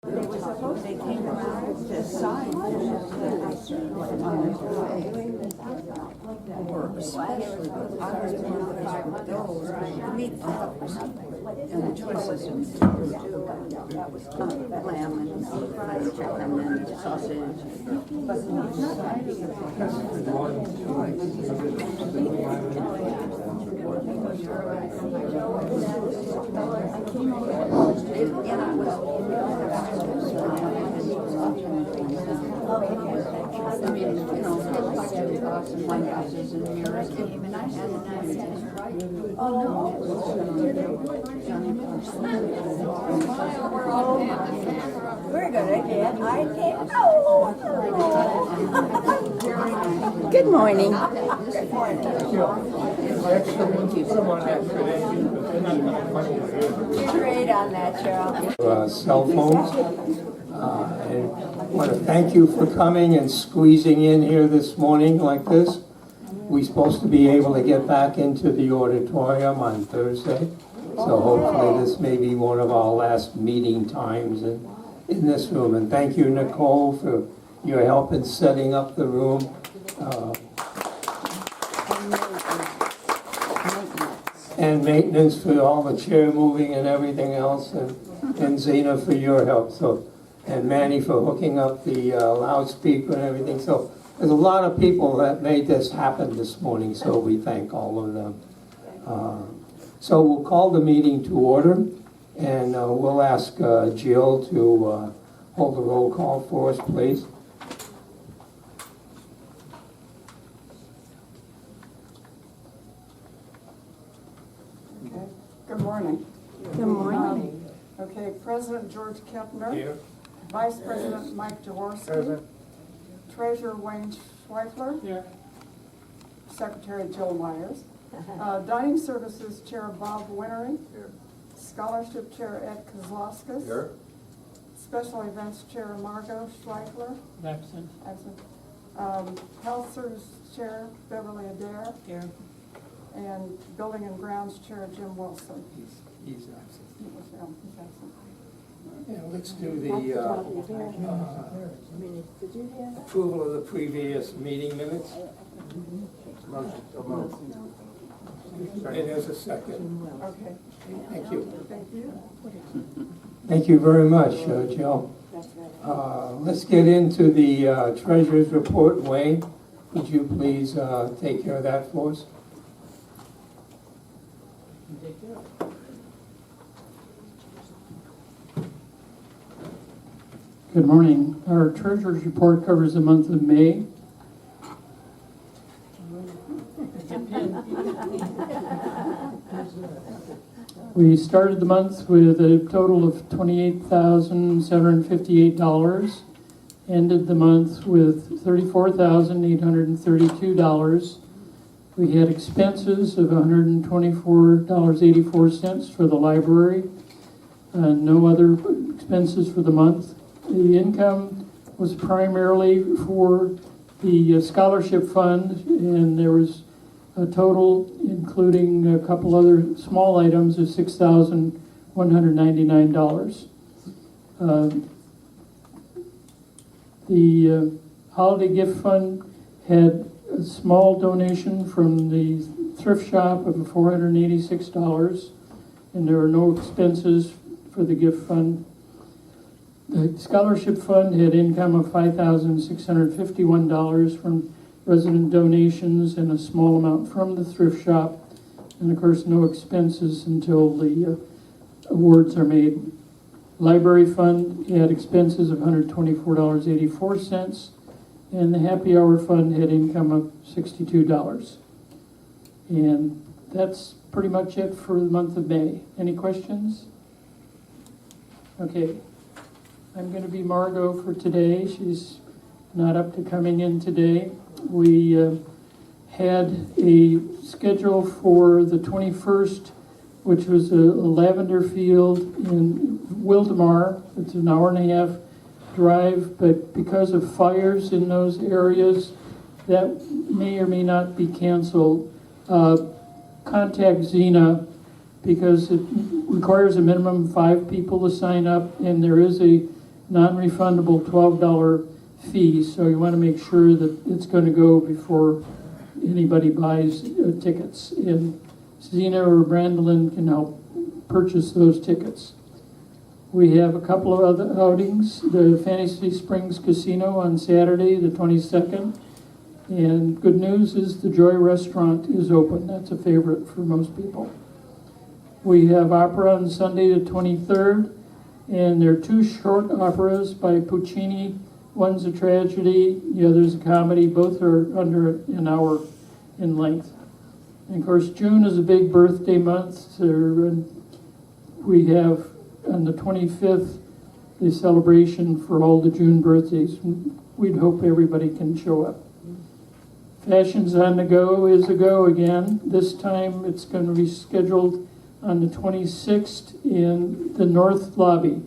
They came around to sign or especially others one of the five of those meat puffs and the choices of lamb and fried chicken and sausage, but not we're gonna get Good morning. You're great on that, Cheryl. Cell phones. I want to thank you for coming and squeezing in here this morning like this. We're supposed to be able to get back into the auditorium on Thursday, so hopefully this may be one of our last meeting times in this room. And thank you, Nicole, for your help in setting up the room. And maintenance for all the chair moving and everything else, and Zena for your help. So, and Manny for hooking up the loudspeaker and everything. So there's a lot of people that made this happen this morning, so we thank all of them. So we'll call the meeting to order, and we'll ask Jill to hold the roll call for us, please. Okay. Good morning. Good morning. Okay, President George Kepner. Here. Vice President Mike Jaworski. Present. Treasurer Wayne Schweifler. Here. Secretary Jill Myers. Dining Services Chair Bob Winery. Here. Scholarship Chair Ed Kozlowskis. Here. Special Events Chair Margot Schweifler. Absent. Absent. Health Service Chair Beverly Adair. Here. And Building and Grounds Chair Jim Wilson. He's absent. He's absent. Yeah, let's do the approval of the previous meeting minutes. And there's a second. Okay. Thank you. Thank you. Thank you very much, Jill. Let's get into the treasurer's report. Wayne, would you please take care of that for us? Good morning. Our treasurer's report covers the month of May. We started the month with a total of $28,758, ended the month with $34,832. We had expenses of $124.84 for the library, no other expenses for the month. The income was primarily for the scholarship fund, and there was a total, including a couple other small items, of $6,199. The holiday gift fund had a small donation from the thrift shop of $486, and there are no expenses for the gift fund. The scholarship fund had income of $5,651 from resident donations and a small amount from the thrift shop, and of course no expenses until the awards are made. Library fund had expenses of $124.84, and the happy hour fund had income of $62. And that's pretty much it for the month of May. Any questions? Okay. I'm going to be Margot for today. She's not up to coming in today. We had a schedule for the 21st, which was a lavender field in Wildemar. It's an hour and a half drive, but because of fires in those areas, that may or may not be canceled. Contact Zena, because it requires a minimum of 5 people to sign up, and there is a non-refundable $12 fee, so you want to make sure that it's going to go before anybody buys tickets. And Zena or Brandolin can help purchase those tickets. We have a couple of other outings. The Fantasy Springs Casino on Saturday, the 22nd. And good news is the Joy Restaurant is open. That's a favorite for most people. We have opera on Sunday, the 23rd. And there are two short operas by Puccini. One's a tragedy, the other's a comedy. Both are under an hour in length. And of course, June is a big birthday month. So we have on the 25th the celebration for all the June birthdays. We'd hope everybody can show up. Fashions on the Go is a go again. This time it's going to be scheduled on the 26th in the North Lobby.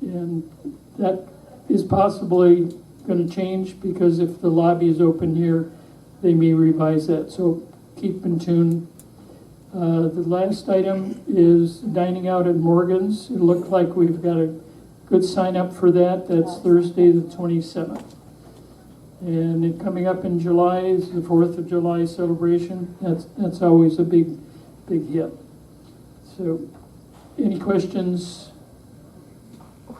And that is possibly going to change because if the lobby is open here, they may revise that. So keep in tune. The last item is dining out at Morgan's. It looked like we've got a good sign up for that. That's Thursday the 27th. And it coming up in July is the 4th of July celebration. That's always a big hit. So any questions?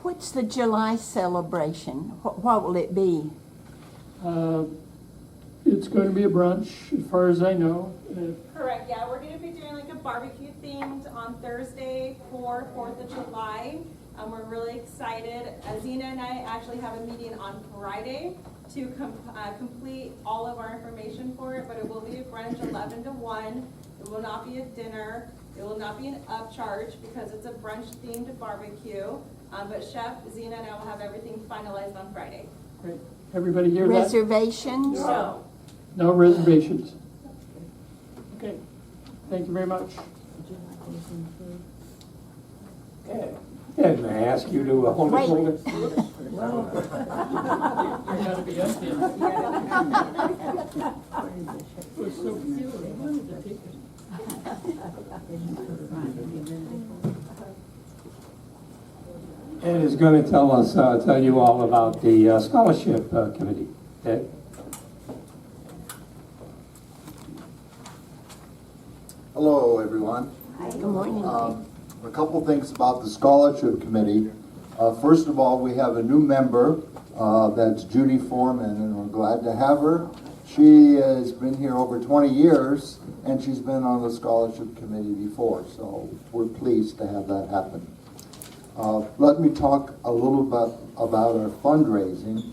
What's the July celebration? What will it be? It's going to be a brunch, as far as I know. Correct, yeah, we're gonna be doing like a barbecue themed on Thursday for 4th of July. We're really excited. Zena and I actually have a meeting on Friday to complete all of our information for it, but it will be a brunch 11 to 1. It will not be a dinner. It will not be an upcharge because it's a brunch themed barbecue. But Chef Zena and I will have everything finalized on Friday. Great. Everybody hear that? Reservations? So, No reservations. Okay. Thank you very much. Ed, may I ask you to hold it? Hold it? You're going to be up there. It was so cute. I wanted to take it. Ed is going to tell you all about the scholarship committee. Ed? Hello, everyone. Good morning. A couple things about the scholarship committee. First of all, we have a new member, that's Judy Foreman, and we're glad to have her. She has been here over 20 years, and she's been on the scholarship committee before, so we're pleased to have that happen. Let me talk a little bit about our fundraising.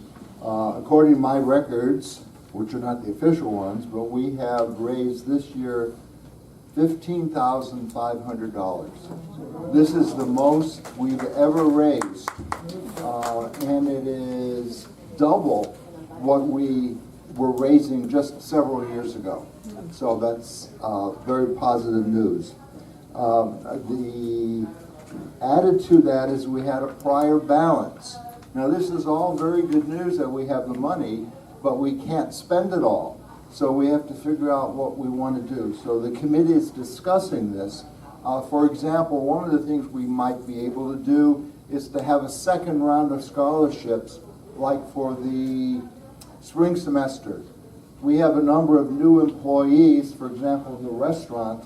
According to my records, which are not the official ones, but we have raised this year $15,500. This is the most we've ever raised, and it is double what we were raising just several years ago. So that's very positive news. The added to that is we had a prior balance. Now this is all very good news that we have the money, but we can't spend it all. So we have to figure out what we want to do. So the committee is discussing this. For example, one of the things we might be able to do is to have a second round of scholarships, like for the spring semester. We have a number of new employees, for example, in the restaurant,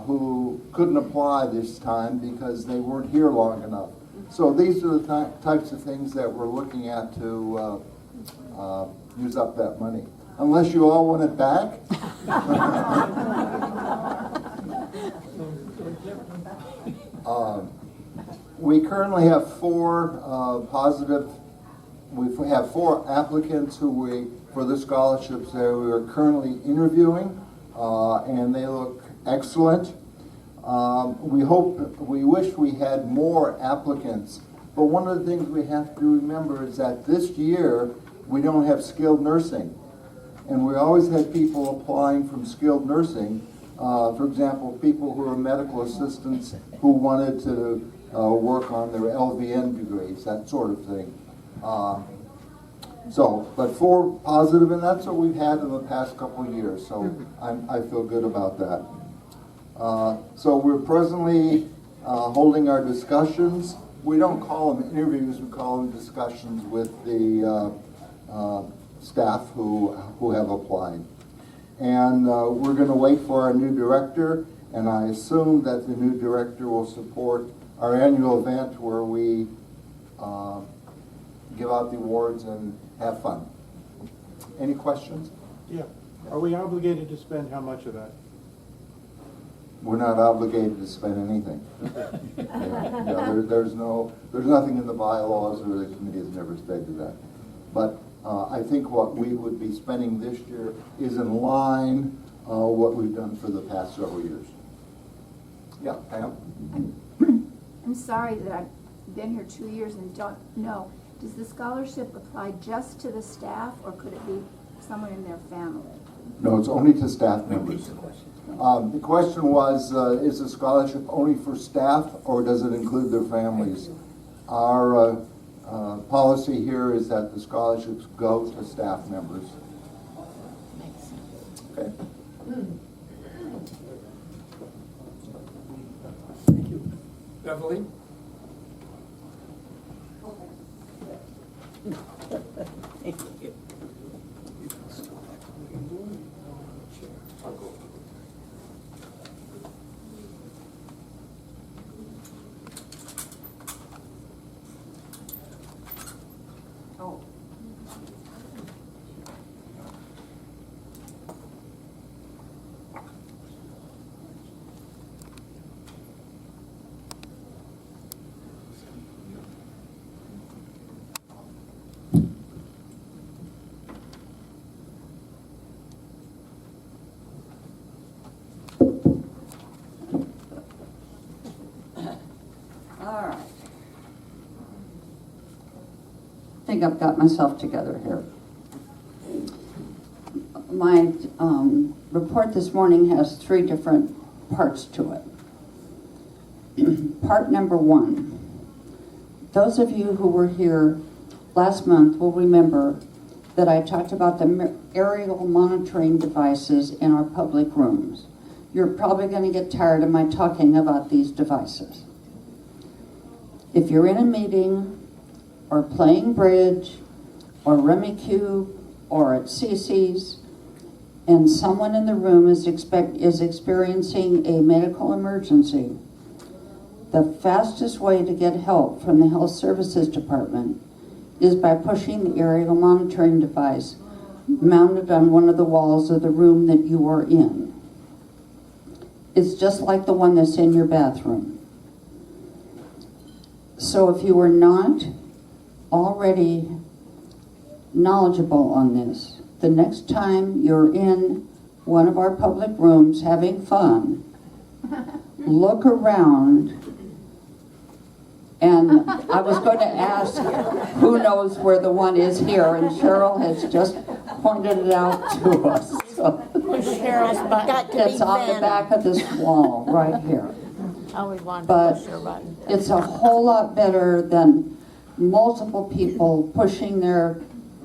who couldn't apply this time because they weren't here long enough. So these are the types of things that we're looking at to use up that money. Unless you all want it back. We currently have four we have 4 applicants for the scholarships that we are currently interviewing, and they look excellent. We wish we had more applicants, but one of the things we have to remember is that this year we don't have skilled nursing. And we always had people applying from skilled nursing. For example, people who are medical assistants who wanted to work on their LVN degrees, that sort of thing. But 4 positive, and that's what we've had in the past couple of years, so I feel good about that. So we're presently holding our discussions we don't call them interviews, we call them discussions with the staff who have applied. And we're going to wait for our new director, and I assume that the new director will support our annual event where we give out the awards and have fun. Any questions? Yeah. Are we obligated to spend how much of that? We're not obligated to spend anything. Yeah, there's nothing in the bylaws, or the committee has never stated that. But I think what we would be spending this year is in line what we've done for the past several years. Yeah, Pam? I'm sorry that I've been here 2 years and don't know. Does the scholarship apply just to the staff, or could it be someone in their family? No, it's only to staff members. The question was, is the scholarship only for staff, or does it include their families? Our policy here is that the scholarships go to staff members. Okay. Thank you. Beverly? Oh. All right. I think I've got myself together here. My report this morning has 3 different parts to it. Part number 1. Those of you who were here last month will remember that I talked about the aerial monitoring devices in our public rooms. You're probably going to get tired of my talking about these devices. If you're in a meeting, or playing bridge, or Rummy Cube, or at CC's, and someone in the room is experiencing a medical emergency, the fastest way to get help from the Health Services Department is by pushing the aerial monitoring device mounted on one of the walls of the room that you are in. It's just like the one that's in your bathroom. So if you are not already knowledgeable on this, the next time you're in one of our public rooms having fun, look around. And I was going to ask who knows where the one is here, and Cheryl has just pointed it out to us. So Cheryl's got to be it's on the Vanna. back of this wall right here. I always wanted But to push her button. it's a whole lot better than multiple people pushing their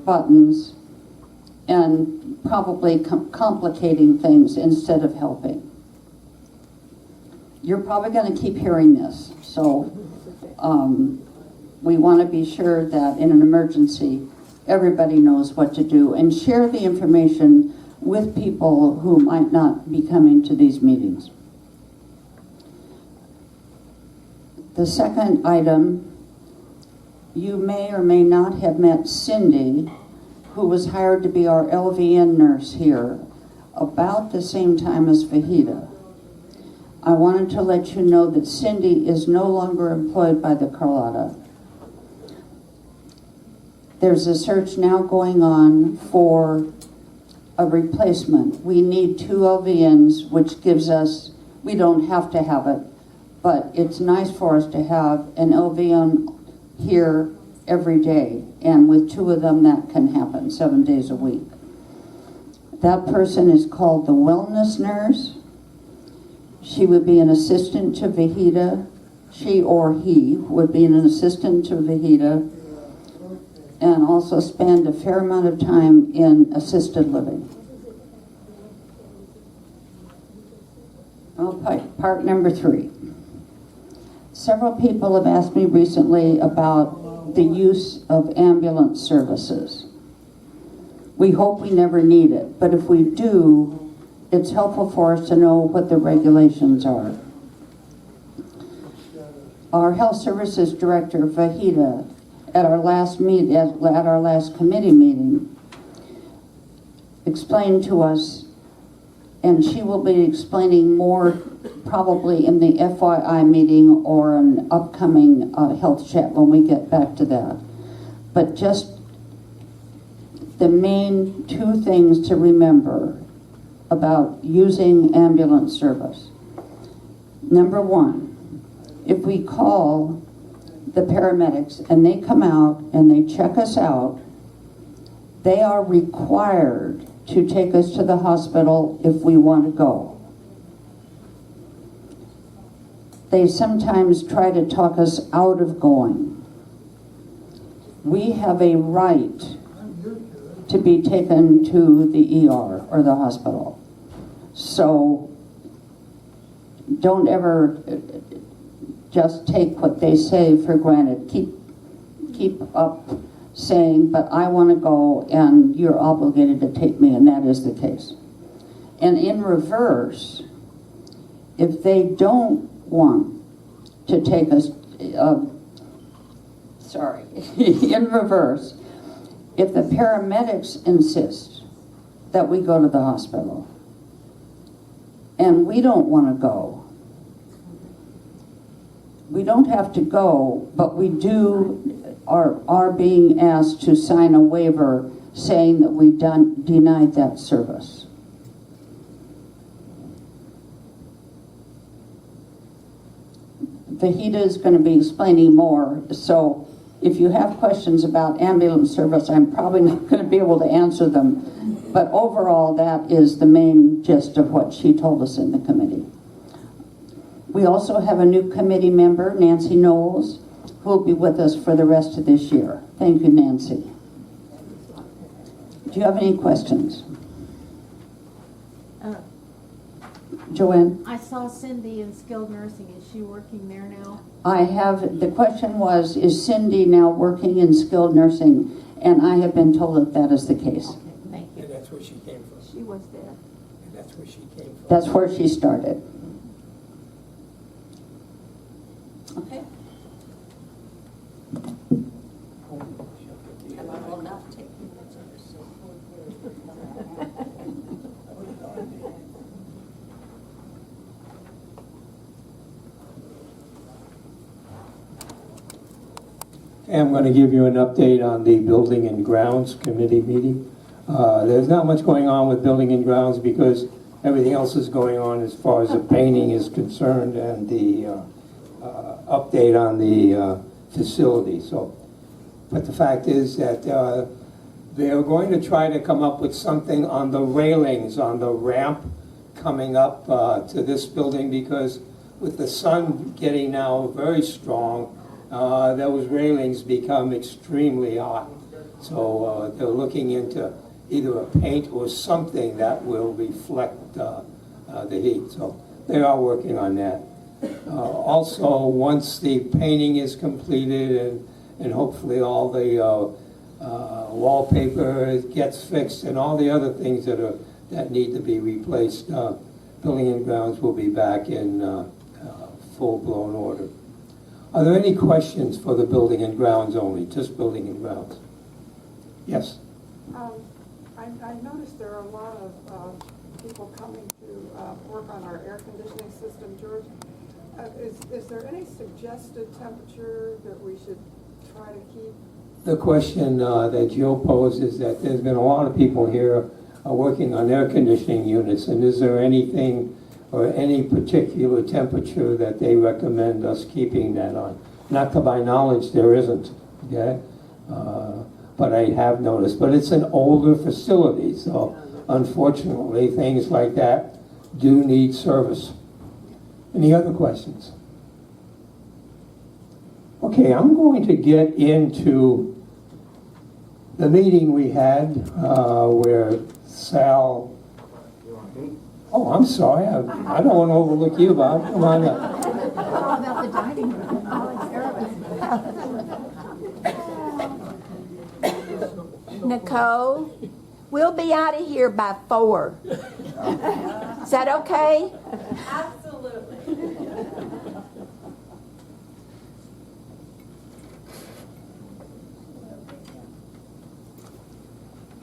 buttons and probably complicating things instead of helping. You're probably going to keep hearing this, so we want to be sure that in an emergency, everybody knows what to do, and share the information with people who might not be coming to these meetings. The second item, you may or may not have met Cindy, who was hired to be our LVN nurse here about the same time as Fajita. I wanted to let you know that Cindy is no longer employed by the Carlotta. There's a search now going on for a replacement. We need 2 LVNs, which gives us, we don't have to have it, but it's nice for us to have an LVN here every day, and with 2 of them that can happen 7 days a week. That person is called the wellness nurse. She would be an assistant to Vahida. She or he would be an assistant to Vahida, and also spend a fair amount of time in assisted living. Well, part number 3. Several people have asked me recently about the use of ambulance services. We hope we never need it, but if we do, it's helpful for us to know what the regulations are. Our health services director, Vahida, at our last committee meeting, explained to us, and she will be explaining more probably in the FYI meeting or an upcoming health chat when we get back to that. But just the main two things to remember about using ambulance service. Number one, if we call the paramedics and they come out and they check us out, they are required to take us to the hospital if we want to go. They sometimes try to talk us out of going. We have a right to be taken to the ER or the hospital. So don't ever just take what they say for granted. Keep up saying, but I want to go and you're obligated to take me, and that is the case. And in reverse, if they don't want to take us, in reverse, if the paramedics insist that we go to the hospital and we don't want to go, we don't have to go, but we are being asked to sign a waiver saying that we denied that service. Vahida is going to be explaining more, so if you have questions about ambulance service, I'm probably not going to be able to answer them, but overall that is the main gist of what she told us in the committee. We also have a new committee member, Nancy Knowles, who will be with us for the rest of this year. Thank you, Nancy. Do you have any questions? Joanne? I saw Cindy in skilled nursing. Is she working there now? The question was, is Cindy now working in skilled nursing? And I have been told that that is the case. Okay, thank you. And that's where she came from. She was there. And that's where she came from. That's where she started. Okay. And I will not take minutes. I'm going to give you an update on the Building and Grounds Committee meeting. There's not much going on with Building and Grounds because everything else is going on as far as the painting is concerned and the update on the facility. So, but the fact is that they are going to try to come up with something on the railings, on the ramp coming up to this building, because with the sun getting now very strong, those railings become extremely hot. So they're looking into either a paint or something that will reflect the heat. So they are working on that. Also, once the painting is completed and hopefully all the wallpaper gets fixed and all the other things that need to be replaced, Building and Grounds will be back in full-blown order. Are there any questions for the Building and Grounds only? Just Building and Grounds? Yes? I noticed there are a lot of people coming to work on our air conditioning system, George. Is there any suggested temperature that we should try to keep? The question that Jill posed is that there's been a lot of people here working on air conditioning units, and is there anything or any particular temperature that they recommend us keeping that on? Not to my knowledge, there isn't, okay? But I have noticed. But it's an older facility, so unfortunately things like that do need service. Any other questions? Okay, I'm going to get into the meeting we had where Sal Oh, I'm sorry, I don't want to overlook you, Bob. Come on up. How about the dining room? Nicole, we'll be out of here by 4. Is that okay? Absolutely.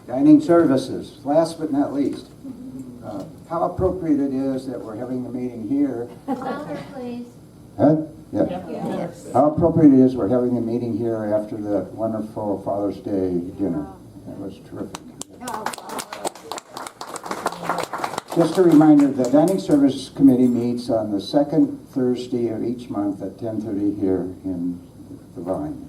Dining services, last but not least. How appropriate it is that we're having the meeting here. Louder, please. Huh? Yeah. Yes. How appropriate it is we're having a meeting here after the wonderful Father's Day dinner. That was terrific. Just a reminder, the Dining Service Committee meets on the second Thursday of each month at 10:30 here in the Vine.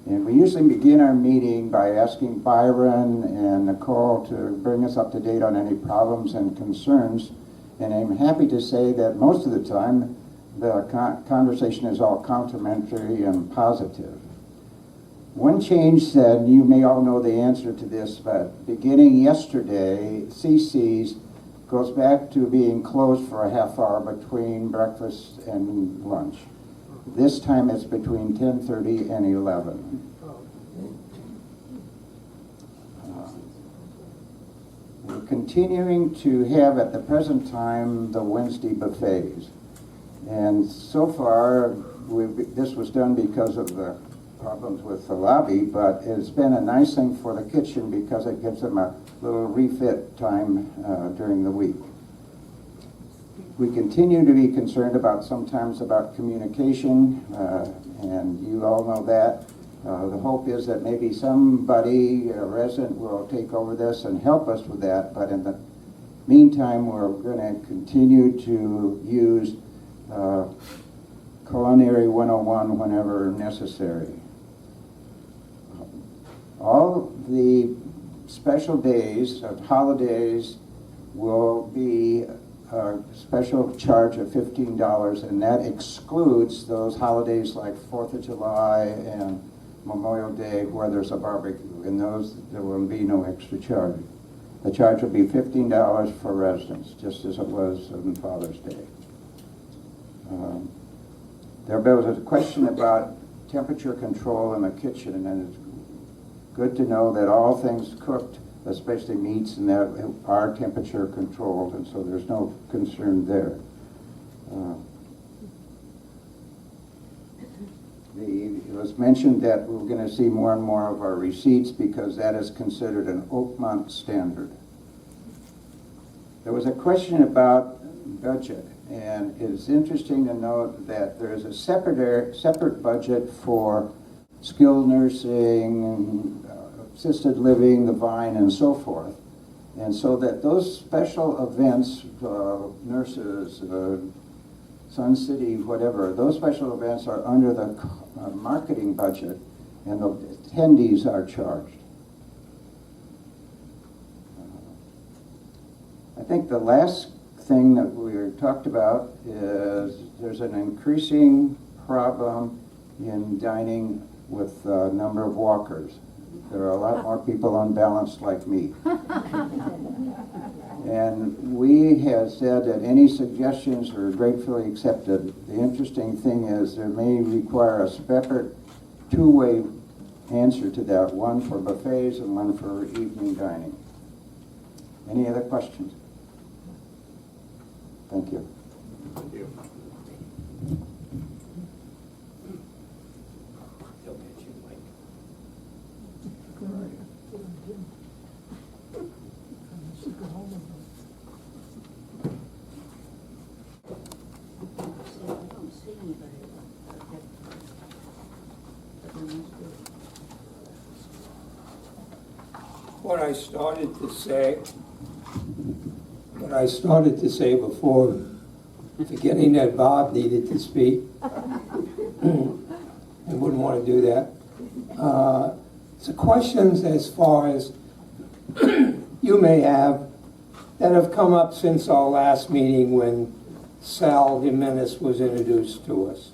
And we usually begin our meeting by asking Byron and Nicole to bring us up to date on any problems and concerns. And I'm happy to say that most of the time, the conversation is all complimentary and positive. One change that you may all know the answer to this, but beginning yesterday, CC's goes back to being closed for a half hour between breakfast and lunch. This time it's between 10:30 and 11. We're continuing to have at the present time the Wednesday buffets. And so far, this was done because of the problems with the lobby, but it's been a nice thing for the kitchen because it gives them a little refit time during the week. We continue to be concerned sometimes about communication, and you all know that. The hope is that maybe somebody, a resident, will take over this and help us with that, but in the meantime, we're going to continue to use Culinary 101 whenever necessary. All the special days of holidays will be a special charge of $15, and that excludes those holidays like 4th of July and Memorial Day where there's a barbecue. In those, there will be no extra charge. The charge will be $15 for residents, just as it was on Father's Day. There was a question about temperature control in the kitchen, and it's good to know that all things cooked, especially meats, and that are temperature controlled, and so there's no concern there. It was mentioned that we're going to see more and more of our receipts because that is considered an Oakmont standard. There was a question about budget, and it's interesting to note that there is a separate budget for skilled nursing, assisted living, the Vine, and so forth. And so that those special events, nurses, Sun City, whatever, those special events are under the marketing budget, and the attendees are charged. I think the last thing that we talked about is there's an increasing problem in dining with the number of walkers. There are a lot more people unbalanced like me. And we have said that any suggestions are gratefully accepted. The interesting thing is there may require a separate two-way answer to that, one for buffets and one for evening dining. Any other questions? Thank you. Thank you. What I started to say before, forgetting that Bob needed to speak, and wouldn't want to do that. So questions as far as you may have that have come up since our last meeting when Sal Jimenez was introduced to us.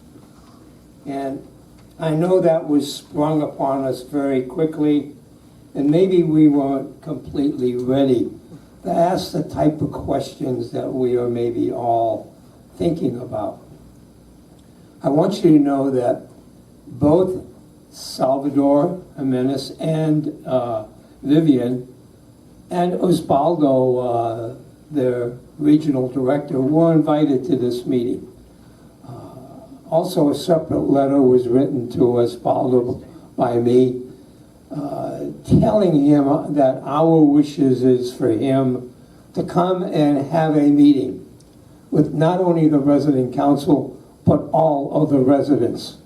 And I know that was sprung upon us very quickly, and maybe we weren't completely ready. ask the type of questions that we are maybe all thinking about. I want you to know that both Salvador Jimenez and Vivian and Osvaldo, their regional director, were invited to this meeting. Also, a separate letter was written to Osvaldo by me, telling him that our wishes is for him to come and have a meeting with not only the resident council, but all of the residents,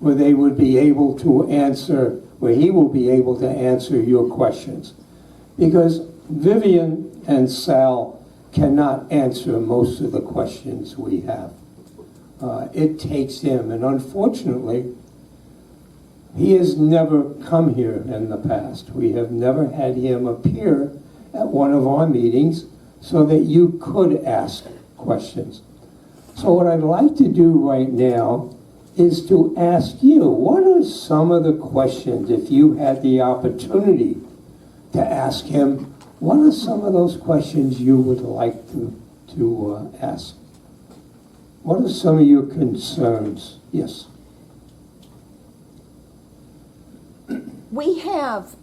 where they would be able to answer, where he will be able to answer your questions. Because Vivian and Sal cannot answer most of the questions we have. It takes him, and unfortunately, he has never come here in the past. We have never had him appear at one of our meetings so that you could ask questions. So what I'd like to do right now is to ask you, what are some of the questions, if you had the opportunity to ask him, what are some of those questions you would like to ask? What are some of your concerns? Yes. We have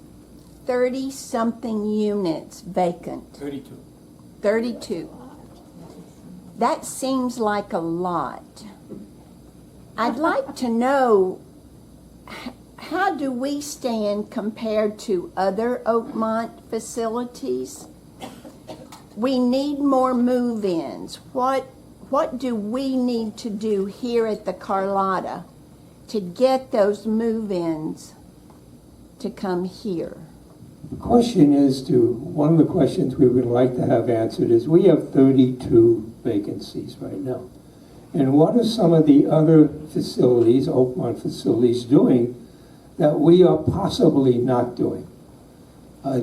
30-something units vacant. 32. 32. That seems like a lot. I'd like to know, how do we stand compared to other Oakmont facilities? We need more move-ins. What do we need to do here at the Carlotta to get those move-ins to come here? The question is one of the questions we would like to have answered is, we have 32 vacancies right now. And what are some of the other facilities, Oakmont facilities, doing that we are possibly not doing?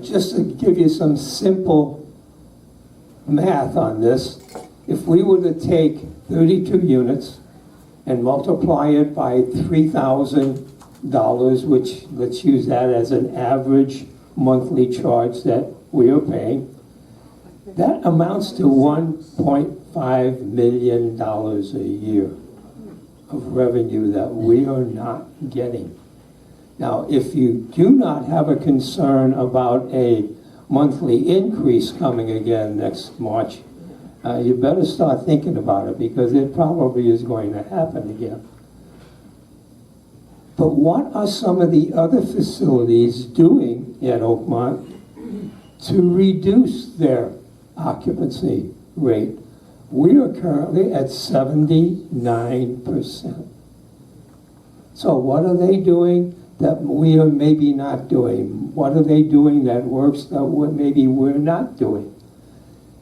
Just to give you some simple math on this, if we were to take 32 units and multiply it by $3,000, which, let's use that as an average monthly charge that we are paying, that amounts to $1.5 million a year of revenue that we are not getting. Now, if you do not have a concern about a monthly increase coming again next March, you better start thinking about it, because it probably is going to happen again. But what are some of the other facilities doing at Oakmont to reduce their occupancy rate? We are currently at 79%. So what are they doing that we are maybe not doing? What are they doing that works that maybe we're not doing?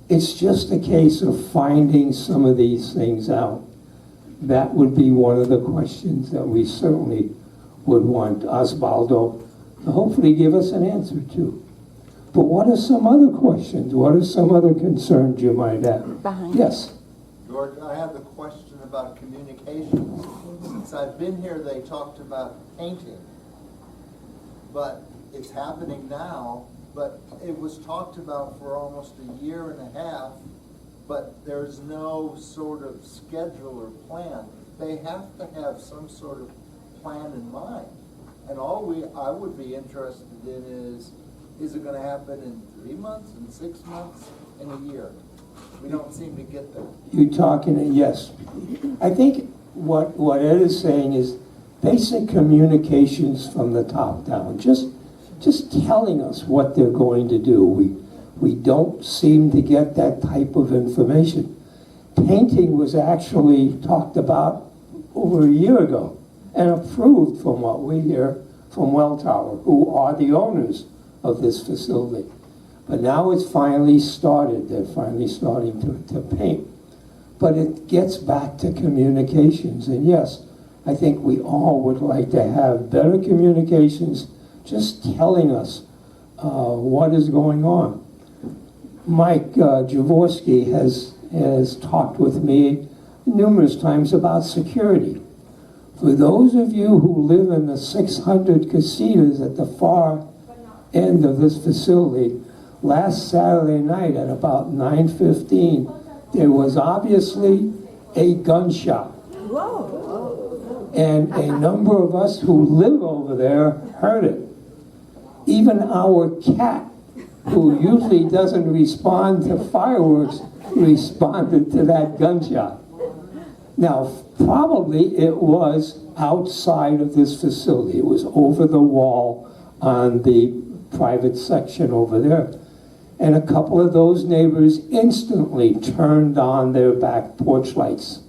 It's just a case of finding some of these things out. That would be one of the questions that we certainly would want Osvaldo to hopefully give us an answer to. But what are some other questions? What are some other concerns you might have? Behind Yes. George, I have a question about communications. Since I've been here, they talked about painting, but it's happening now, but it was talked about for almost a year and a half, but there's no sort of schedule or plan. They have to have some sort of plan in mind. And all I would be interested in is it going to happen in 3 months, in 6 months, in a year? We don't seem to get there. You're talking, yes. I think what Ed is saying is basic communications from the top down. Just telling us what they're going to do. We don't seem to get that type of information. Painting was actually talked about over a year ago and approved, from what we hear, from Welltower, who are the owners of this facility. But now it's finally started. They're finally starting to paint. But it gets back to communications. And yes, I think we all would like to have better communications, just telling us what is going on. Mike Jaworski has talked with me numerous times about security. For those of you who live in the 600 casitas at the far end of this facility, last Saturday night at about 9:15, there was obviously a gunshot. And a number of us who live over there heard it. Even our cat, who usually doesn't respond to fireworks, responded to that gunshot. Now, probably it was outside of this facility. It was over the wall on the private section over there. And a couple of those neighbors instantly turned on their back porch lights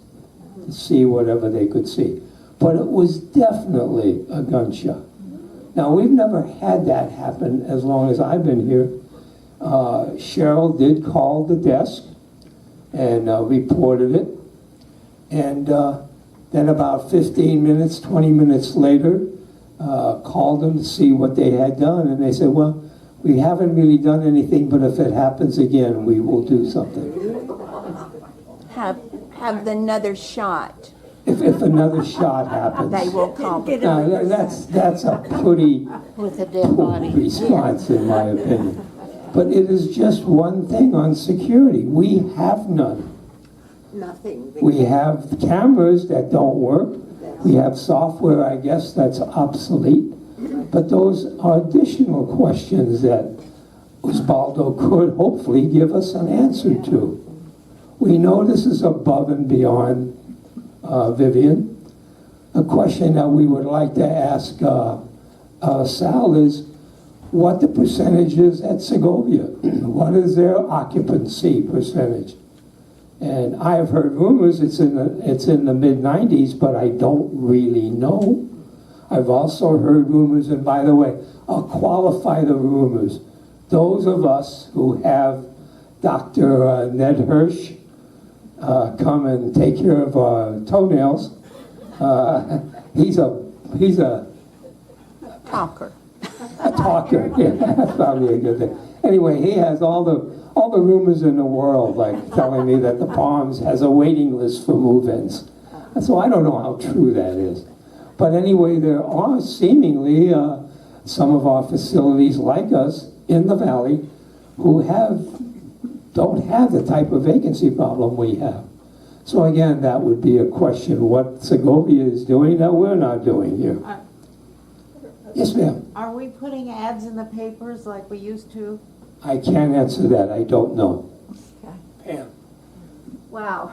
to see whatever they could see. But it was definitely a gunshot. Now, we've never had that happen as long as I've been here. Cheryl did call the desk and reported it. And then about 15 minutes, 20 minutes later, called them to see what they had done. And they said, well, we haven't really done anything, but if it happens again, we will do something. Have another shot. If another shot happens. They will call. Now, that's a pretty With a dead poor body. response, in my opinion. But it is just one thing on security. We have none. Nothing. We have cameras that don't work. We have software, I guess, that's obsolete. But those are additional questions that Osvaldo could hopefully give us an answer to. We know this is above and beyond Vivian. A question that we would like to ask Sal is what the percentage is at Segovia. What is their occupancy percentage? And I have heard rumors it's in the mid-90s, but I don't really know. I've also heard rumors, and by the way, I'll qualify the rumors. Those of us who have Dr. Ned Hirsch come and take care of our toenails, he's a Talker. a talker. Yeah, that's probably a good thing. Anyway, he has all the rumors in the world, like telling me that the Palms has a waiting list for move-ins. So I don't know how true that is. But anyway, there are seemingly some of our facilities like us in the valley who don't have the type of vacancy problem we have. So again, that would be a question what Segovia is doing that we're not doing here. Yes, ma'am. Are we putting ads in the papers like we used to? I can't answer that. I don't know. Pam. Wow.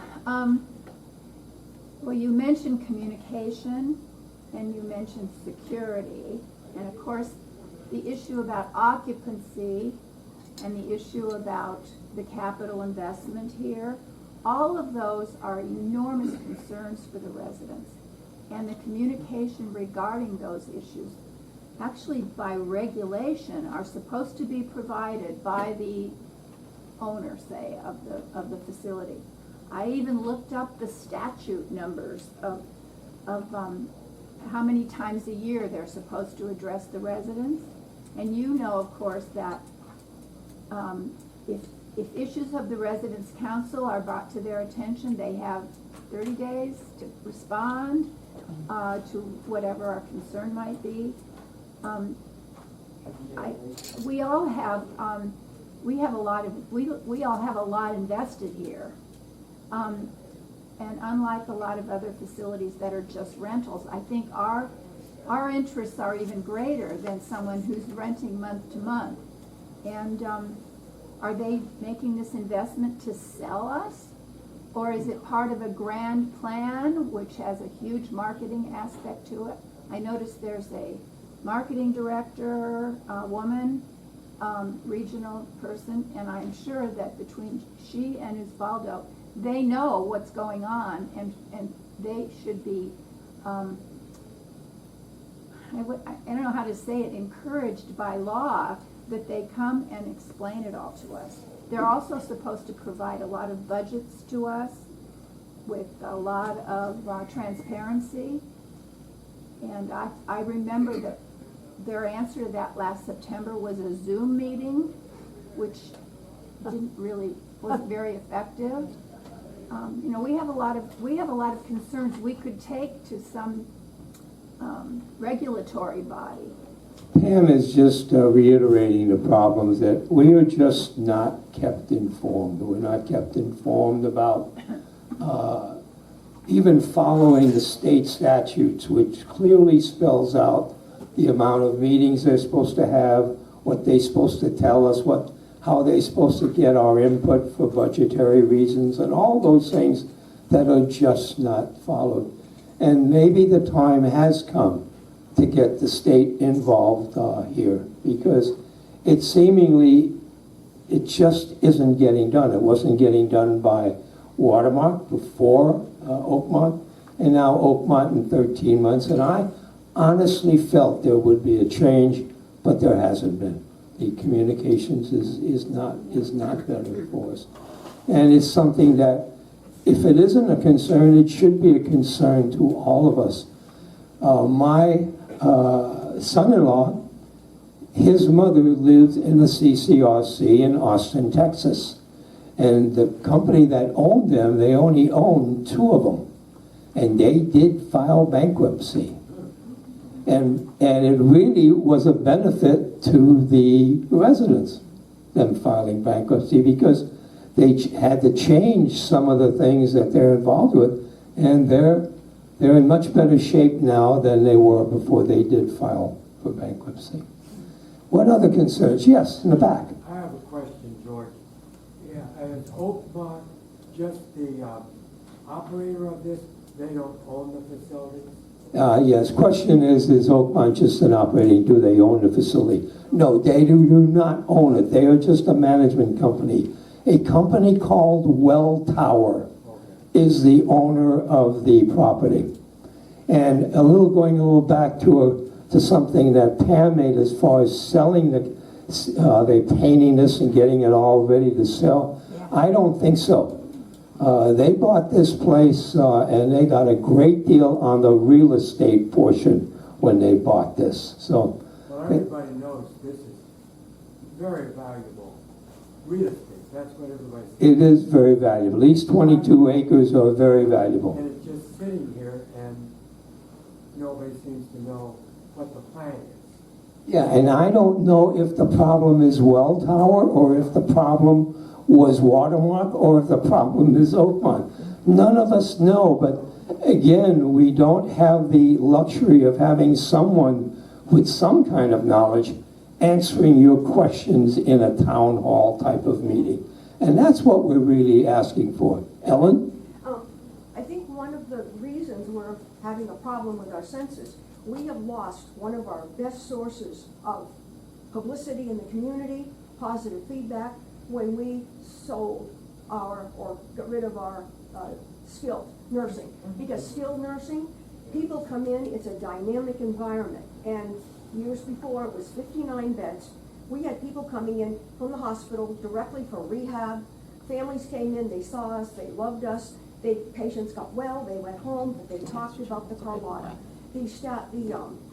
Well, you mentioned communication and you mentioned security. And of course, the issue about occupancy and the issue about the capital investment here, all of those are enormous concerns for the residents. And the communication regarding those issues, actually by regulation, are supposed to be provided by the owner, say, of the facility. I even looked up the statute numbers of how many times a year they're supposed to address the residents. And you know, of course, that if issues of the residents' council are brought to their attention, they have 30 days to respond to whatever our concern might be. We all have a lot invested here. And unlike a lot of other facilities that are just rentals, I think our interests are even greater than someone who's renting month to month. And are they making this investment to sell us? Or is it part of a grand plan which has a huge marketing aspect to it? I noticed there's a marketing director, woman, regional person, and I'm sure that between she and Osvaldo, they know what's going on, and they should be, I don't know how to say it, encouraged by law that they come and explain it all to us. They're also supposed to provide a lot of budgets to us with a lot of transparency. And I remember that their answer to that last September was a Zoom meeting, which wasn't very effective. We have a lot of concerns we could take to some regulatory body. Pam is just reiterating the problems that we are just not kept informed. We're not kept informed about even following the state statutes, which clearly spells out the amount of meetings they're supposed to have, what they're supposed to tell us, how they're supposed to get our input for budgetary reasons, and all those things that are just not followed. And maybe the time has come to get the state involved here, because it just isn't getting done. It wasn't getting done by Watermark before Oakmont, and now Oakmont in 13 months. And I honestly felt there would be a change, but there hasn't been. The communications is not better for us. And it's something that, if it isn't a concern, it should be a concern to all of us. My son-in-law, his mother lived in the CCRC in Austin, Texas. And the company that owned them, they only owned 2 of them. And they did file bankruptcy. And it really was a benefit to the residents, them filing bankruptcy, because they had to change some of the things that they're involved with. And they're in much better shape now than they were before they did file for bankruptcy. What other concerns? Yes, in the back. I have a question, George. Yeah, is Oakmont just the operator of this? They don't own the facility? Yes, question is Oakmont just an operating, do they own the facility? No, they do not own it. They are just a management company. A company called Well Tower is the owner of the property. And going a little back to something that Pam made as far as selling they painting this and getting it all ready to sell. I don't think so. They bought this place and they got a great deal on the real estate portion when they bought this. So, well, everybody knows this is very valuable real estate. That's what everybody says. It is very valuable. These 22 acres are very valuable. And it's just sitting here and nobody seems to know what the plan is. Yeah, and I don't know if the problem is Well Tower or if the problem was Watermark or if the problem is Oakmont. None of us know, but again, we don't have the luxury of having someone with some kind of knowledge answering your questions in a town hall type of meeting. And that's what we're really asking for. Ellen? I think one of the reasons we're having a problem with our census, we have lost one of our best sources of publicity in the community, positive feedback, when we sold or got rid of our skilled nursing. Because skilled nursing, people come in, it's a dynamic environment. And years before, it was 59 beds. We had people coming in from the hospital directly for rehab. Families came in, they saw us, they loved us. Patients got well, they went home, but they talked about the Carlotta.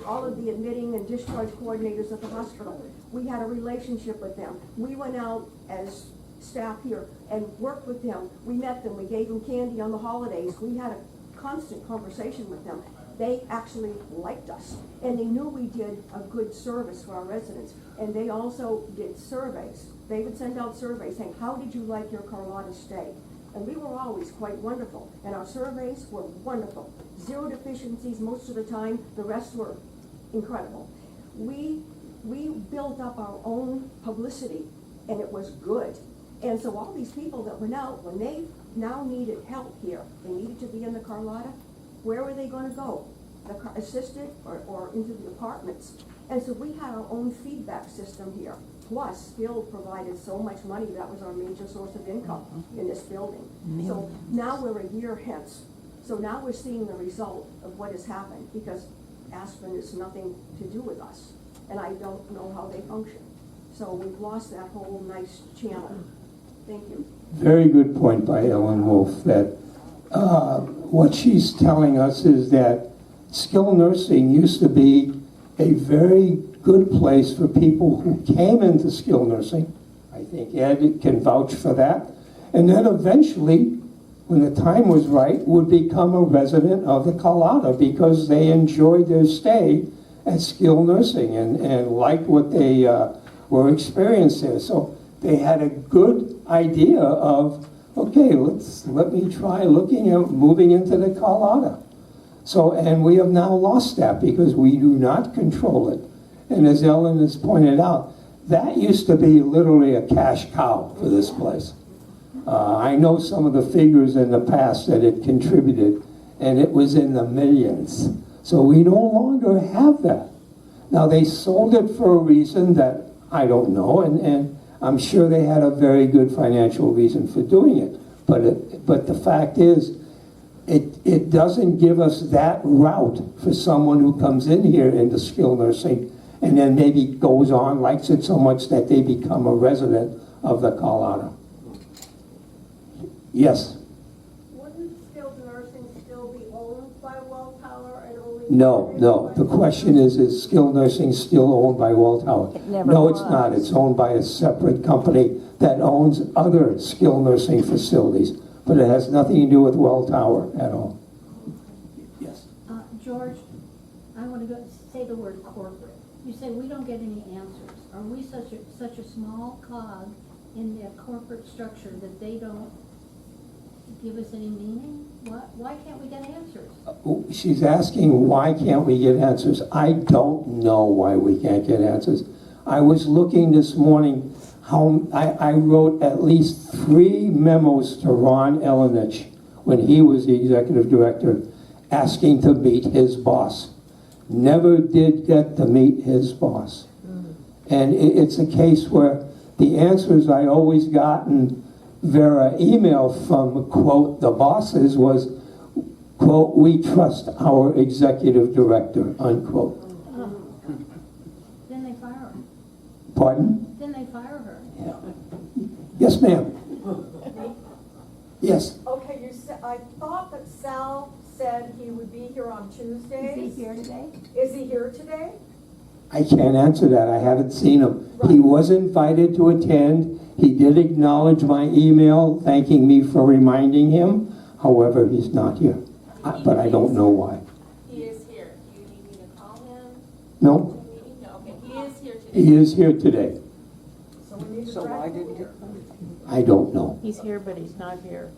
All of the admitting and discharge coordinators at the hospital, we had a relationship with them. We went out as staff here and worked with them. We met them, we gave them candy on the holidays. We had a constant conversation with them. They actually liked us, and they knew we did a good service for our residents. And they also did surveys. They would send out surveys saying, how did you like your Carlotta stay? And we were always quite wonderful, and our surveys were wonderful. 0 deficiencies most of the time, the rest were incredible. We built up our own publicity, and it was good. And so all these people that went out, when they now needed help here, they needed to be in the Carlotta, where were they going to go? Assisted or into the apartments? And so we had our own feedback system here. Plus, Skilled provided so much money, that was our major source of income in this building. So now we're a year hence. So now we're seeing the result of what has happened, because Aspen is nothing to do with us. And I don't know how they function. So we've lost that whole nice channel. Thank you. Very good point by Ellen Wolf, that what she's telling us is that skilled nursing used to be a very good place for people who came into skilled nursing. I think Ed can vouch for that. And then eventually, when the time was right, would become a resident of the Carlotta because they enjoyed their stay at skilled nursing and liked what they were experiencing there. So they had a good idea of, okay, let me try looking at moving into the Carlotta. So, and we have now lost that because we do not control it. And as Ellen has pointed out, that used to be literally a cash cow for this place. I know some of the figures in the past that it contributed, and it was in the millions. So we no longer have that. Now, they sold it for a reason that I don't know, and I'm sure they had a very good financial reason for doing it. But the fact is, it doesn't give us that route for someone who comes in here into skilled nursing and then maybe goes on, likes it so much that they become a resident of the Carlotta. Yes? Wouldn't skilled nursing still be owned by Welltower and only? No. The question is skilled nursing still owned by Welltower? It never No, was. it's not. It's owned by a separate company that owns other skilled nursing facilities, but it has nothing to do with Welltower at all. Yes. George, I want to say the word corporate. You say we don't get any answers. Are we such a small cog in their corporate structure that they don't give us any meaning? Why can't we get answers? She's asking why can't we get answers. I don't know why we can't get answers. I was looking this morning how I wrote at least 3 memos to Ron Elenich when he was the executive director asking to meet his boss. Never did get to meet his boss. And it's a case where the answers I always gotten via email from, quote, the bosses was, quote, we trust our executive director, unquote. Then they fire her. Pardon? Then they fire her. Yeah. Yes, ma'am. Yes. Okay, I thought that Sal said he would be here on Tuesdays. Is he here today? Is he here today? I can't answer that. I haven't seen him. He was invited to attend. He did acknowledge my email thanking me for reminding him. However, he's not here. But I don't know why. He is here. Do you need me to call him? No, No, okay, he is here today. he is here today. So we need to So track why him didn't here. I don't know. He's here, but he's not here.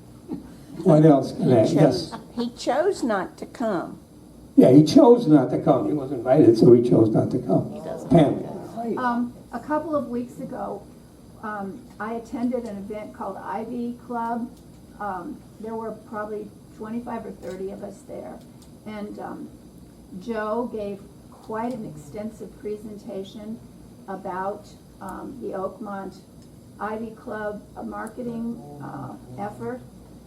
What else can I? Yes. He chose not to come. Yeah, he chose not to come. He was invited, so he chose not to come. Pam. A couple of weeks ago, I attended an event called Ivy Club. There were probably 25 or 30 of us there. And Joe gave quite an extensive presentation about the Oakmont Ivy Club marketing effort,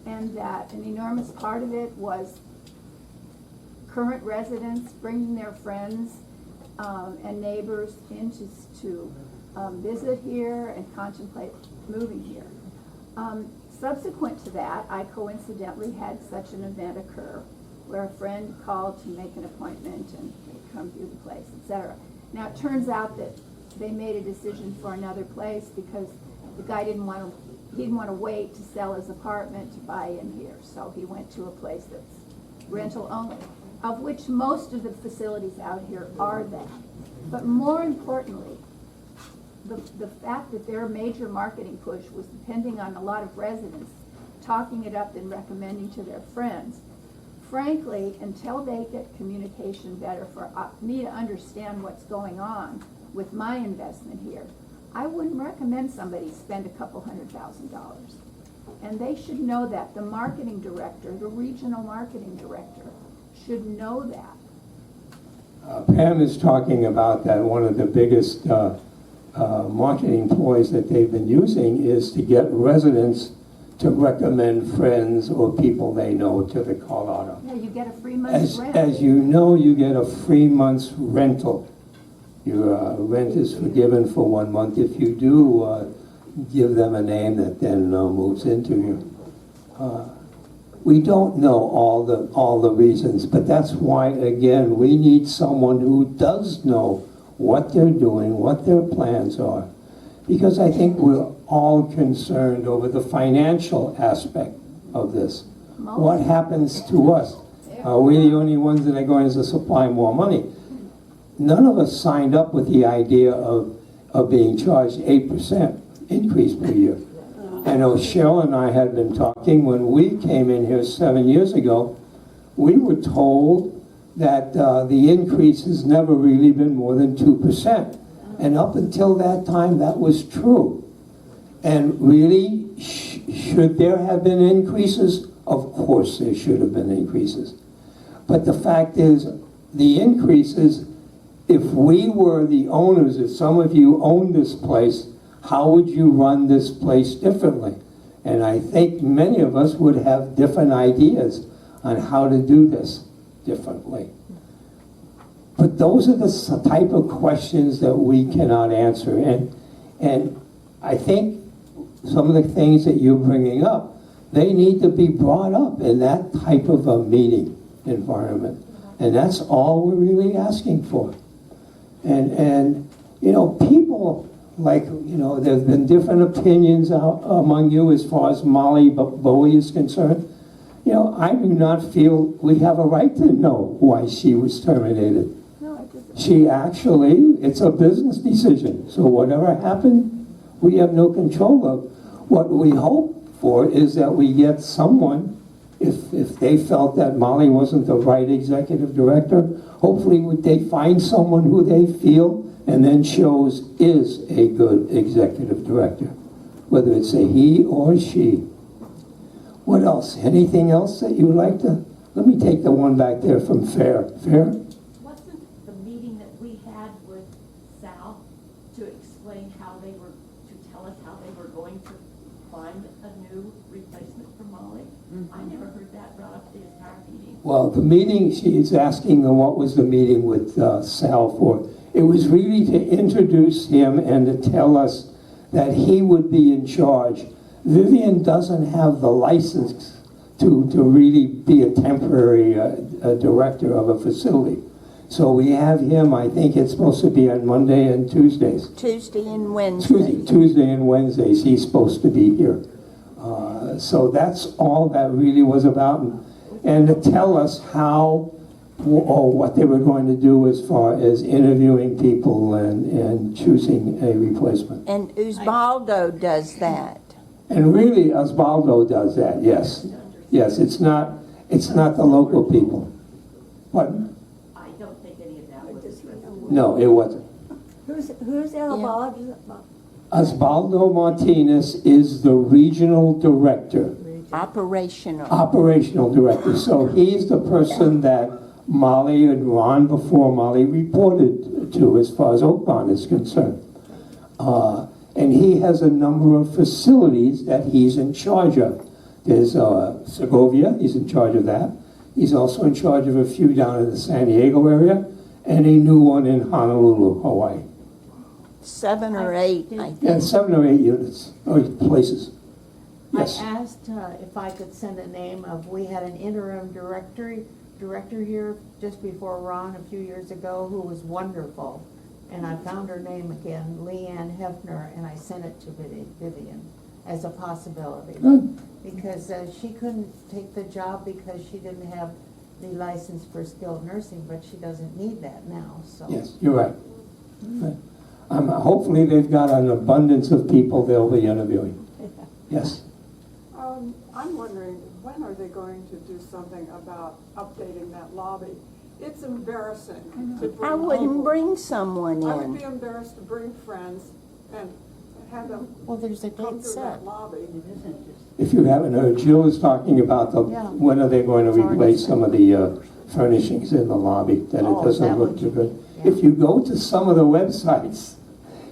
and that an enormous part of it was current residents bringing their friends and neighbors in to visit here and contemplate moving here. Subsequent to that, I coincidentally had such an event occur where a friend called to make an appointment and come view the place, etc. Now, it turns out that they made a decision for another place because the guy didn't want to wait to sell his apartment to buy in here, so he went to a place that's rental only, of which most of the facilities out here are that. But more importantly, the fact that their major marketing push was depending on a lot of residents talking it up and recommending to their friends. Frankly, until they get communication better for me to understand what's going on with my investment here, I wouldn't recommend somebody spend a couple $100,000. And they should know that. The marketing director, the regional marketing director, should know that. Pam is talking about that one of the biggest marketing ploys that they've been using is to get residents to recommend friends or people they know to the Carlotta. Yeah, you get a free month's rent. As you know, you get a free month's rental. Your rent is forgiven for 1 month if you do give them a name that then moves into you. We don't know all the reasons, but that's why, again, we need someone who does know what they're doing, what their plans are. Because I think we're all concerned over the financial aspect of this. What happens to us? Are we the only ones that are going to supply more money? none of us signed up with the idea of being charged 8% increase per year. I know Cheryl and I had been talking when we came in here 7 years ago. We were told that the increase has never really been more than 2%. And up until that time, that was true. And really, should there have been increases? Of course there should have been increases. But the fact is, the increases, if we were the owners, if some of you owned this place, how would you run this place differently? And I think many of us would have different ideas on how to do this differently. But those are the type of questions that we cannot answer. And I think some of the things that you're bringing up, they need to be brought up in that type of a meeting environment. And that's all we're really asking for. And you know, people, like, you know, there's been different opinions out among you as far as Molly Bowie is concerned. You know, I do not feel we have a right to know why she was terminated. She actually, it's a business decision. So whatever happened, we have no control of. What we hope for is that we get someone, if they felt that Molly wasn't the right executive director, hopefully would they find someone who they feel and then shows is a good executive director, whether it's a he or she. What else? Anything else that you would like to? Let me take the one back there from Fair. Fair? Wasn't the meeting that we had with Sal to explain how they were, to tell us how they were going to find a new replacement for Molly? I never heard that brought up the entire meeting. Well, the meeting, she's asking them what was the meeting with Sal for. It was really to introduce him and to tell us that he would be in charge. Vivian doesn't have the license to really be a temporary director of a facility. So we have him, I think it's supposed to be on Monday and Tuesdays. Tuesday and Wednesday. Tuesday and Wednesdays, he's supposed to be here. So that's all that really was about. And to tell us how or what they were going to do as far as interviewing people and choosing a replacement. And Osvaldo does that. And really, Osvaldo does that, yes. Yes, it's not the local people. What? I don't think any of that was. No, it wasn't. Who's Osvaldo? Osvaldo Martinez is the regional director. Operational director. So he's the person that Molly and Ron, before Molly, reported to as far as Oakmont is concerned. And he has a number of facilities that he's in charge of. There's Segovia, he's in charge of that. He's also in charge of a few down in the San Diego area and a new one in Honolulu, Hawaii. 7 or 8, I think. Yeah, 7 or 8 units, or places. Yes. I asked if I could send a name of, we had an interim director here just before Ron a few years ago who was wonderful. And I found her name again, Leanne Hefner, and I sent it to Vivian as a possibility. Good. Because she couldn't take the job because she didn't have the license for skilled nursing, but she doesn't need that now, so. Yes, you're right. Right. Hopefully they've got an abundance of people they'll be interviewing. Yes. I'm wondering, when are they going to do something about updating that lobby? It's embarrassing to bring I wouldn't people. bring someone I would in. be embarrassed to bring friends and have them There's a come date through set. that lobby. If you haven't heard, Jill is talking about when are they going to replace some of the furnishings in the lobby, that it doesn't look too good. If you go to some of the websites,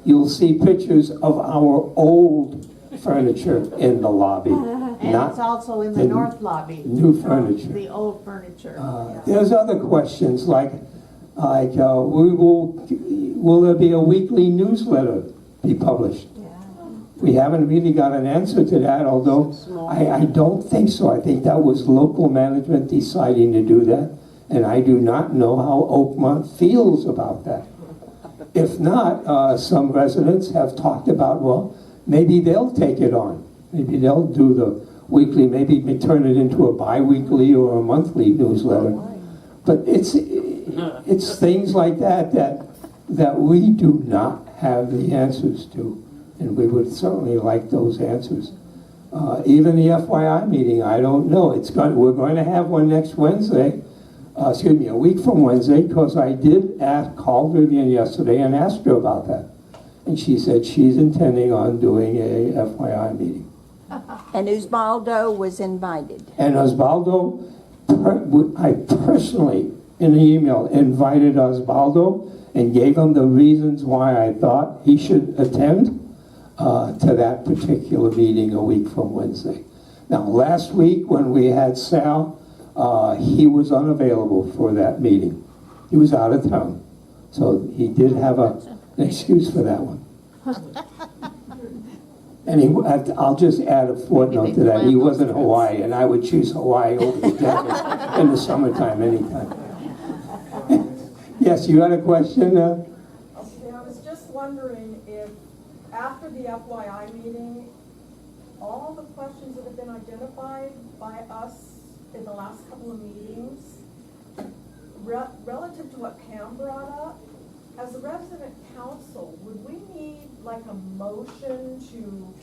you'll see pictures of our old furniture in the lobby. And it's also in the north lobby. New furniture. The old furniture. There's other questions like will there be a weekly newsletter be published? We haven't really got an answer to that, although I don't think so. I think that was local management deciding to do that, and I do not know how Oakmont feels about that. If not, some residents have talked about, well, maybe they'll take it on. Maybe they'll do the weekly, maybe turn it into a bi-weekly or a monthly newsletter. But it's things like that we do not have the answers to, and we would certainly like those answers. Even the FYI meeting, I don't know. We're going to have one next Wednesday. Excuse me, a week from Wednesday, because I did call Vivian yesterday and asked her about that. And she said she's intending on doing a FYI meeting. And Osvaldo was invited. And Osvaldo, I personally, in the email, invited Osvaldo and gave him the reasons why I thought he should attend to that particular meeting a week from Wednesday. Now, last week when we had Sal, he was unavailable for that meeting. He was out of town. So he did have an excuse for that one. And I'll just add a footnote to that. He was in Hawaii, and I would choose Hawaii over the desert in the summertime anytime. Yes, you had a question? Okay, I was just wondering if after the FYI meeting, all the questions that have been identified by us in the last couple of meetings, relative to what Pam brought up, as a resident council, would we need like a motion to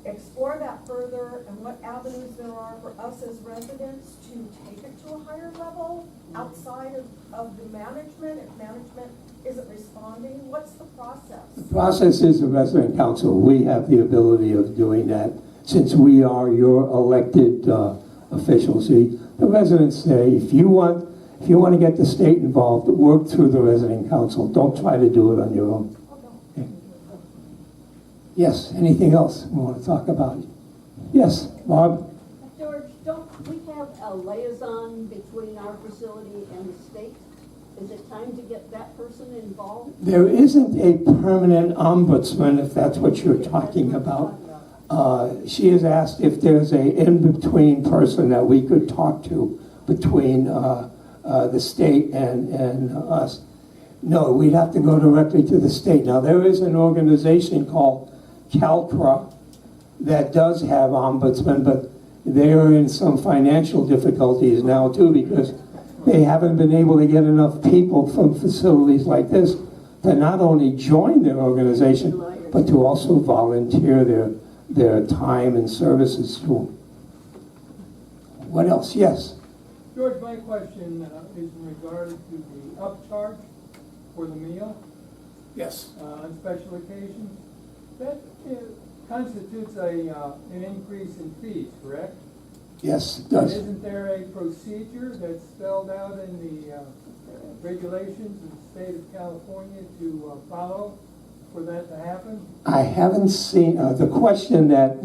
explore that further and what avenues there are for us as residents to take it to a higher level outside of the management? If management isn't responding, what's the process? The process is the resident council. We have the ability of doing that since we are your elected officials. See, the residents say, if you want to get the state involved, work through the resident council. Don't try to do it on your own. Okay. Yes, anything else we want to talk about? Yes, Bob? George, don't we have a liaison between our facility and the state? Is it time to get that person involved? There isn't a permanent ombudsman, if that's what you're talking about. She has asked if there's a in-between person that we could talk to between the state and us. No, we'd have to go directly to the state. Now, there is an organization called CalCRA that does have ombudsman, but they are in some financial difficulties now, too, because they haven't been able to get enough people from facilities like this to not only join their organization, but to also volunteer their time and services to them. What else? Yes? George, my question is in regard to the upcharge for the meal. Yes. On special occasions. That constitutes an increase in fees, correct? Yes, it does. And isn't there a procedure that's spelled out in the regulations in the state of California to follow for that to happen? I haven't seen, the question that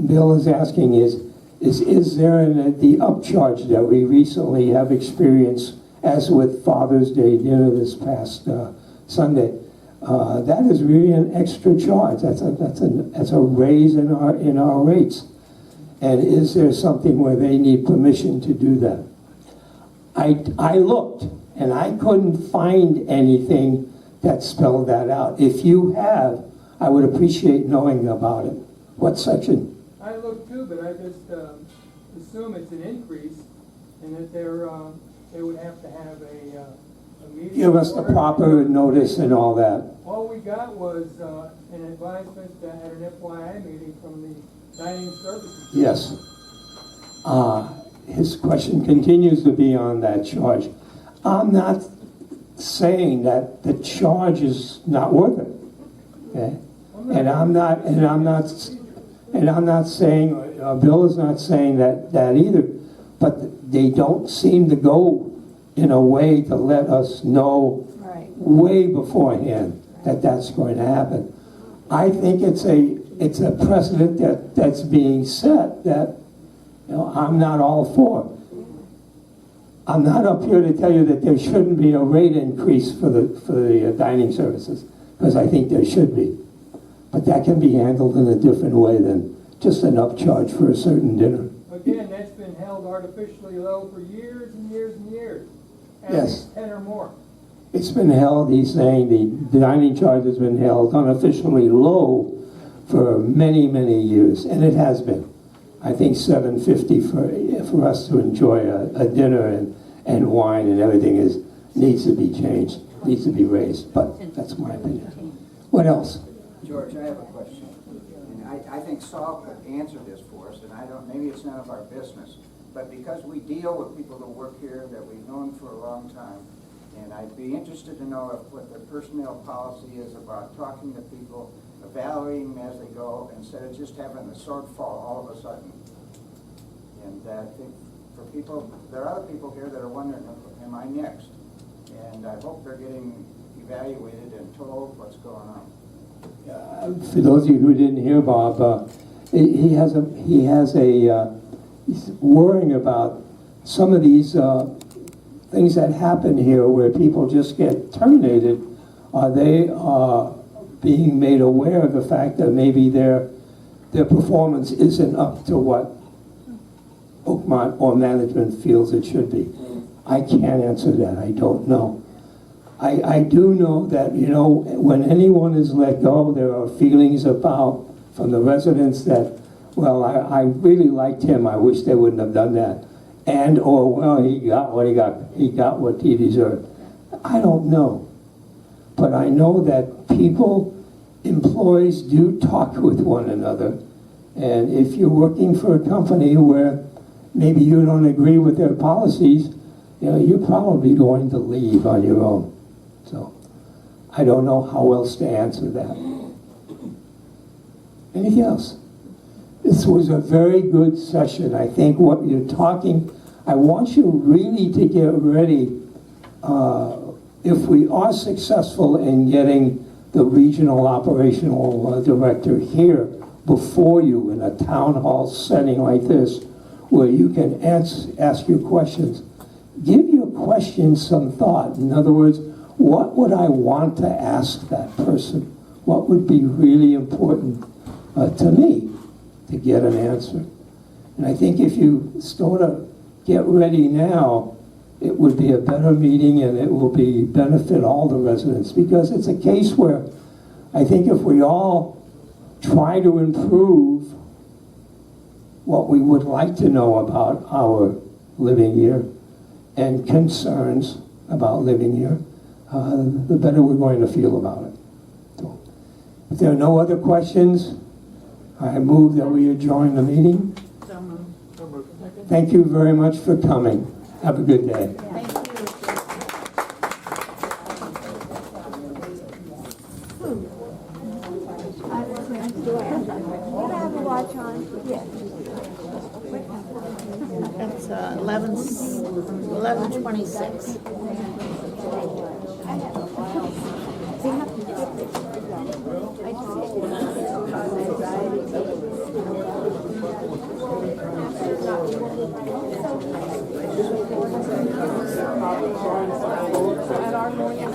Bill is asking is there the upcharge that we recently have experienced, as with Father's Day dinner this past Sunday? That is really an extra charge. That's a raise in our rates. And is there something where they need permission to do that? I looked, and I couldn't find anything that spelled that out. If you have, I would appreciate knowing about it. What section? I looked too, but I just assume it's an increase, and that they would have to have a meeting. Give us the proper notice and all that. All we got was an advisement at an FYI meeting from the dining services. Yes. His question continues to be on that charge. I'm not saying that the charge is not worth it. Okay? And I'm not saying, Bill is not saying that either, but they don't seem to go in a way to let us know way beforehand that that's going to happen. I think it's a precedent that's being set that I'm not all for. I'm not up here to tell you that there shouldn't be a rate increase for the dining services, because I think there should be. But that can be handled in a different way than just an upcharge for a certain dinner. Again, that's been held artificially low for years and years and years. Yes. 10 or more. It's been held, he's saying the dining charge has been held unofficially low for many, many years, and it has been. I think $7.50 for us to enjoy a dinner and wine and everything needs to be changed, needs to be raised, but that's my opinion. What else? George, I have a question. And I think Saul could answer this for us, and maybe it's none of our business. But because we deal with people that work here that we've known for a long time, and I'd be interested to know what the personnel policy is about talking to people, evaluating them as they go, instead of just having the sword fall all of a sudden. And I think for people, there are other people here that are wondering, am I next? And I hope they're getting evaluated and told what's going on. For those of you who didn't hear Bob, he's worrying about some of these things that happen here where people just get terminated. They are being made aware of the fact that maybe their performance isn't up to what Oakmont or management feels it should be. I can't answer that. I don't know. I do know that, you know, when anyone is let go, there are feelings from the residents that, well, I really liked him. I wish they wouldn't have done that. And, or, well, he got what he got what he deserved. I don't know. But I know that employees do talk with one another. And if you're working for a company where maybe you don't agree with their policies, you know, you're probably going to leave on your own. So I don't know how else to answer that. Anything else? This was a very good session. I think what you're talking, I want you really to get ready. If we are successful in getting the regional operational director here before you in a town hall setting like this, where you can ask your questions, give your questions some thought. In other words, what would I want to ask that person? What would be really important to me to get an answer? And I think if you sort of get ready now, it would be a better meeting and it will benefit all the residents, because it's a case where I think if we all try to improve what we would like to know about our living here and concerns about living here, the better we're going to feel about it. So, if there are no other questions, I move that we adjourn the meeting. Thank you very much for coming. Have a good day. Thank you. Do I have a watch on? Yes. It's 11:26. At our morning